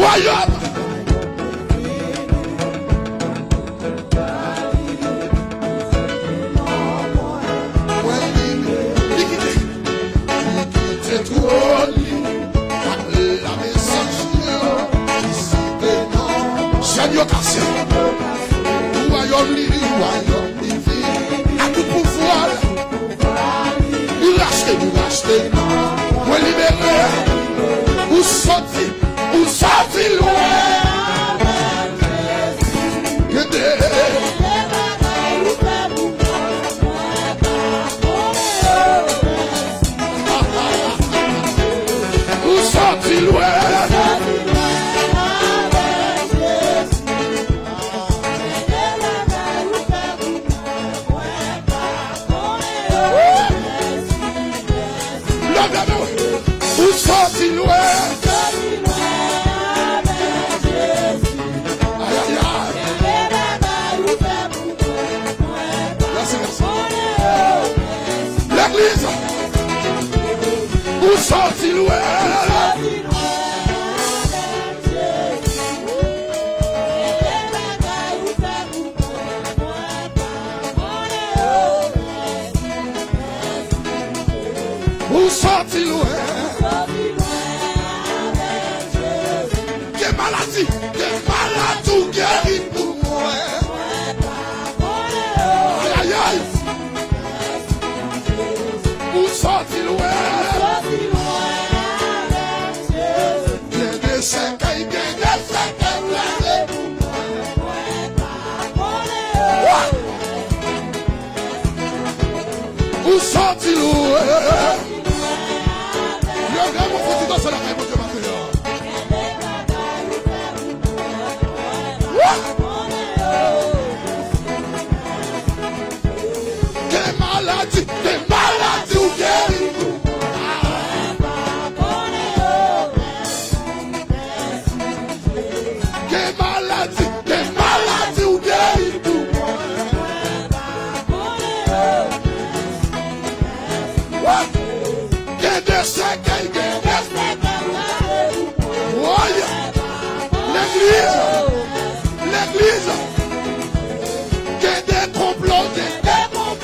royaume. Seigneur cassé, royaume divin, à tout pouvoir, nous racheter, nous libérer, nous sortir loin. Nous sortir loin. Sorti loin. L'église, vous sortez loin. Vous sortez loin. Maladie, des malades guéris pour moi. Aïe aïe, vous sortez loin. Bien des cercueils, bien des cercueils. Vous sortez loin. Le gars, mon petit dans la main, mon Dieu, ma fille. Des maladies ou guéris. Des maladies ou guéris. Des cercueils, l'église, des complots, des maladies,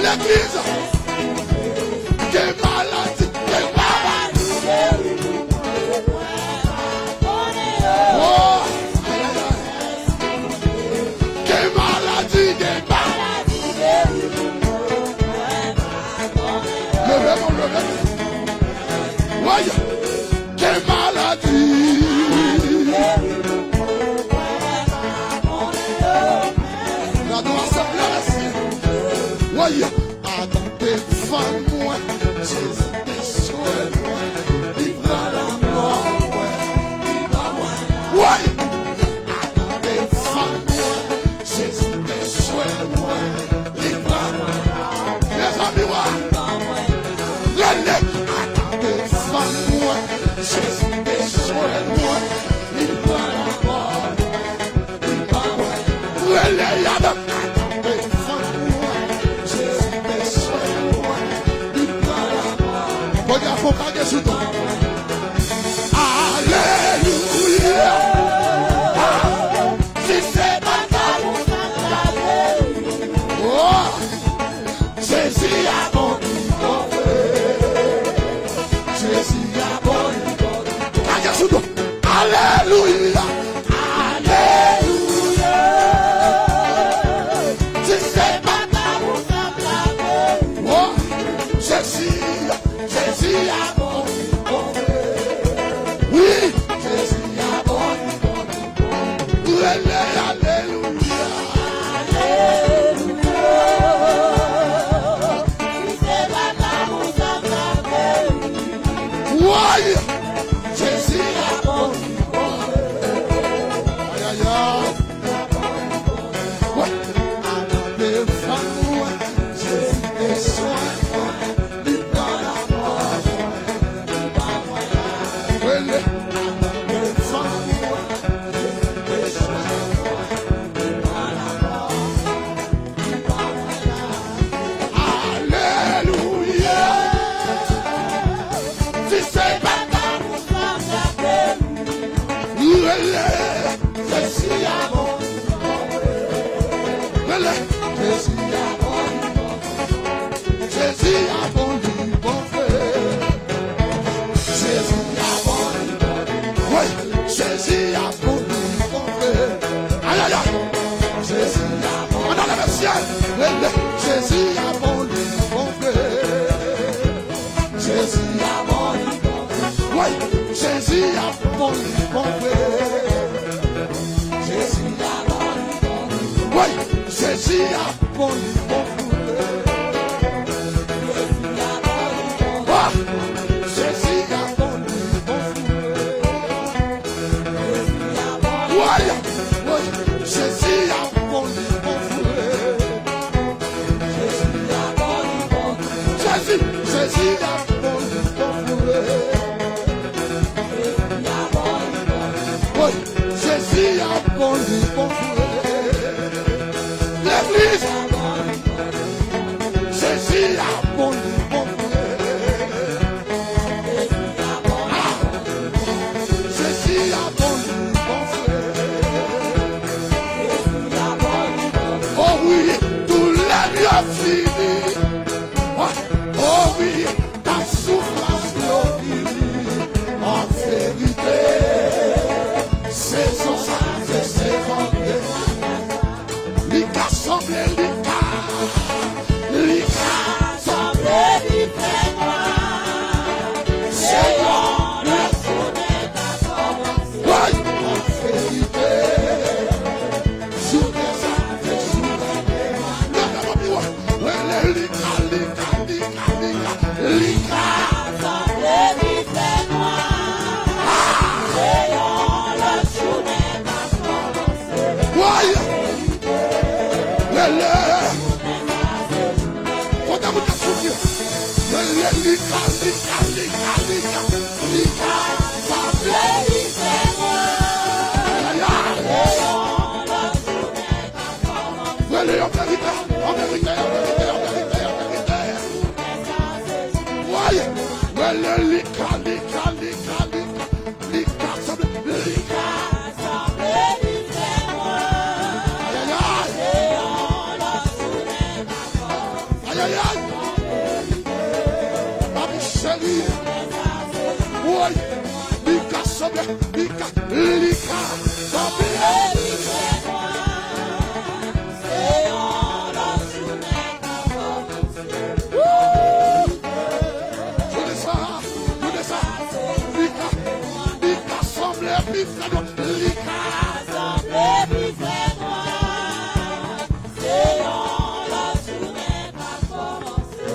l'église, des maladies, voyez, des maladies. Voyez, attendez, femme-moi, Jésus est sur moi, il va la mort, voyez, attendez, femme-moi, Jésus est sur moi, il va la mort. Les amis, attendez, femme-moi, Jésus est sur moi, il va la mort, les amis. Faut pas que je tombe. Alléluia. Si c'est pas ta oh, Jésus a bon. Jésus a bon. Alléluia. Alléluia. Si c'est pas ta oh, Jésus a bon. Oui, Jésus a bon. Alléluia. Oui, Jésus a bon. Aïe aïe aïe. Ouais. Jésus est soin. Jésus a bon. Jésus a bon. Jésus a bon, bon frère. Jésus a bon. Oui, Jésus a bon, bon frère. Aïe, aïe, aïe. Jésus a bon. On a le ciel. Jésus a bon, bon frère. Jésus a bon. Oui, Jésus a bon, bon frère. Jésus a bon. Oui, Jésus a bon, bon frère. Jésus a bon, bon frère. Oui, Jésus a bon, bon frère. Jésus, Jésus a bon, bon frère. Oui, Jésus a bon, bon frère. L'église, Jésus a bon, bon frère. Jésus a bon, bon frère. Oh oui, tout l'a fini. Oh oui, ta souffrance l'a fini. En vérité, c'est son sang, c'est ses vendées. L'Ika semble l'Ika. L'Ika semble l'Ika. Seigneur, le fou n'est pas commencé. Oui, en vérité, journée ça, c'est journée. L'Ika, l'Ika, l'Ika, l'Ika, l'Ika semble l'Ika. Seigneur, le fou n'est pas commencé.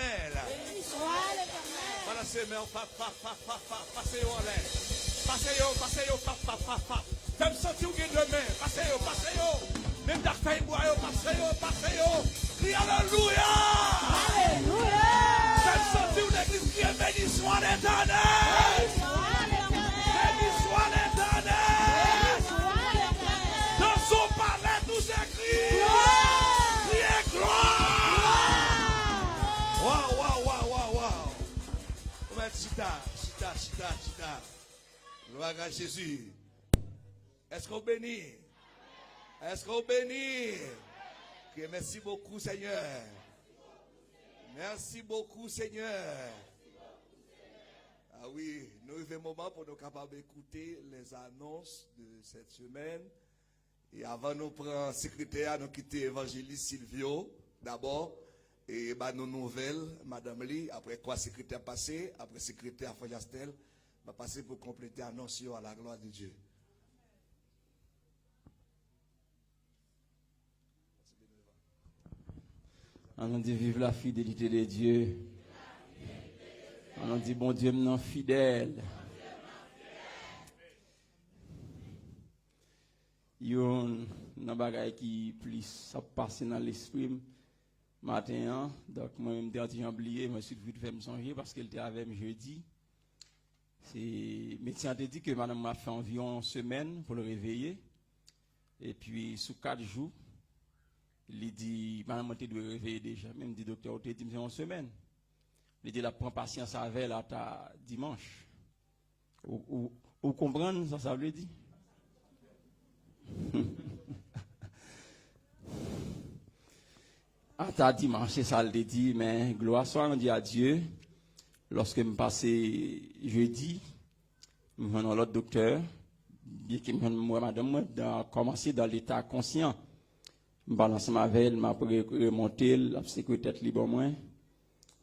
Oui, Gloire à Jésus. Est-ce qu'on bénit? Est-ce qu'on bénit? Okay, merci beaucoup, Seigneur. Merci beaucoup, Seigneur. Ah oui, nous avons un moment pour nous capables d'écouter les annonces de cette semaine. Et avant nous prendre secrétaire, nous quitter évangéliste Silvio d'abord. Et bah, nos nouvelles, Madame Lee, après quoi secrétaire passé, après secrétaire Foyastel, va passer pour compléter l'annonce à la gloire de Dieu. On dit vive la fidélité de Dieu. On dit bon Dieu maintenant fidèle. Yon nan bagay qui plus ça passe dans l'esprit matin, donc moi-même j'ai oublié, je suis vite fait me songer parce qu'elle était avec moi jeudi. C'est médecin a dit que madame m'a fait environ une semaine pour le réveiller Et puis, sous 4 jours, il dit, madame, tu dois réveiller déjà. Même dit, docteur, tu dit, c'est une semaine. Il dit, la prends patience avec elle à dimanche. Vous comprenez ça, ça veut dire? À dimanche, c'est ça, il dit, mais gloire soit rendue à Dieu. Lorsque je passais jeudi, je vais dans l'autre docteur, bien que moi, madame, commencé dans l'état conscient. Je balance ma veille, je remonté, la sécurité libre moins.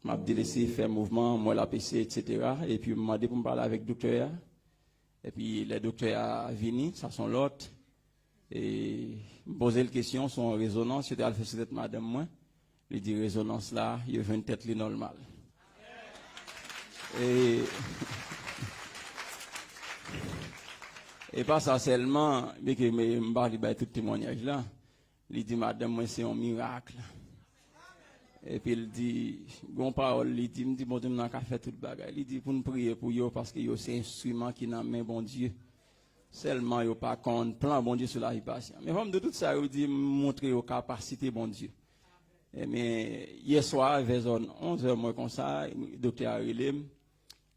Je délaissé faire mouvement, moi la PC, etc. Et puis, je m'a demandé pour me parler avec le docteur. Et puis, le docteur a venu, ça sont l'autre. Et me poser la question, son résonance, c'était à faire madame, moi. Il dit résonance là, il y a une tête normale. Et pas ça seulement, mais que me parle de tout témoignage là. Il dit madame moi c'est un miracle. Et puis il dit bon parole, il dit me dit bon Dieu n'a qu'à faire toute bagaille. Il dit pour nous prier pour yo parce que yo c'est instrument qui n'a main bon Dieu. Seulement yo pas compte plan bon Dieu sur la vie patient. Mais comme de tout ça il dit montrer aux capacités bon Dieu. Mais hier soir vers 11h moi comme ça, docteur Arelem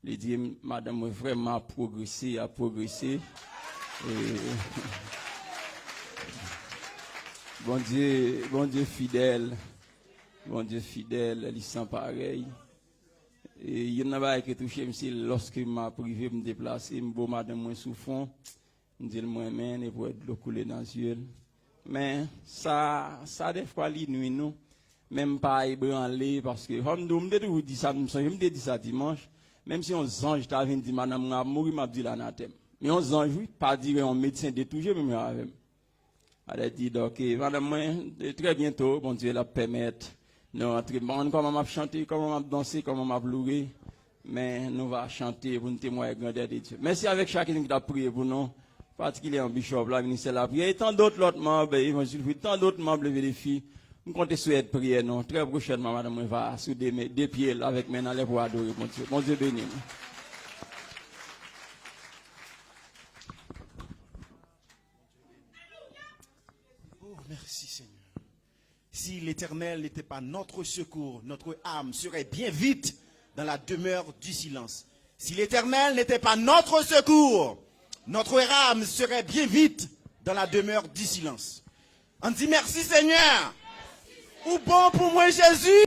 il dit madame moi vraiment progressé a progressé. Bon Dieu fidèle, il sent pareil. Et il y en a pas qui touché lorsque m'a privé me déplacer, bon madame moi souffrant, me dit moi-même et pour être l'eau couler dans les yeux. Mais ça des fois li nuit nous, même pas ébranlé parce que comme me dit ça, me dit ça dimanche, même si on ange t'a venu dire madame m'a mourir m'a dit l'anathème. Mais on ange oui, pas dire un médecin détouché même avec. Elle a dit donc madame moi très bientôt bon Dieu la permettre nous entrer comment m'a chanter, comment m'a danser, comment m'a pleurer, mais nous va chanter pour nous témoigner la grandeur de Dieu. Merci avec chacun qui a prié pour nous, particulièrement bishop la ministre la prière et tant d'autres membres évangile, tant d'autres membres lever les filles. Nous comptons sur cette prière non très prochainement madame moi va sous des pieds avec maintenant les pour adorer mon Dieu. Mon Dieu béni. Merci Seigneur. Si l'Éternel n'était pas notre secours, notre âme serait bien vite dans la demeure du silence. Si l'Éternel n'était pas notre secours, notre âme serait bien vite dans la demeure du silence. On dit merci Seigneur. Ou bon pour moi Jésus.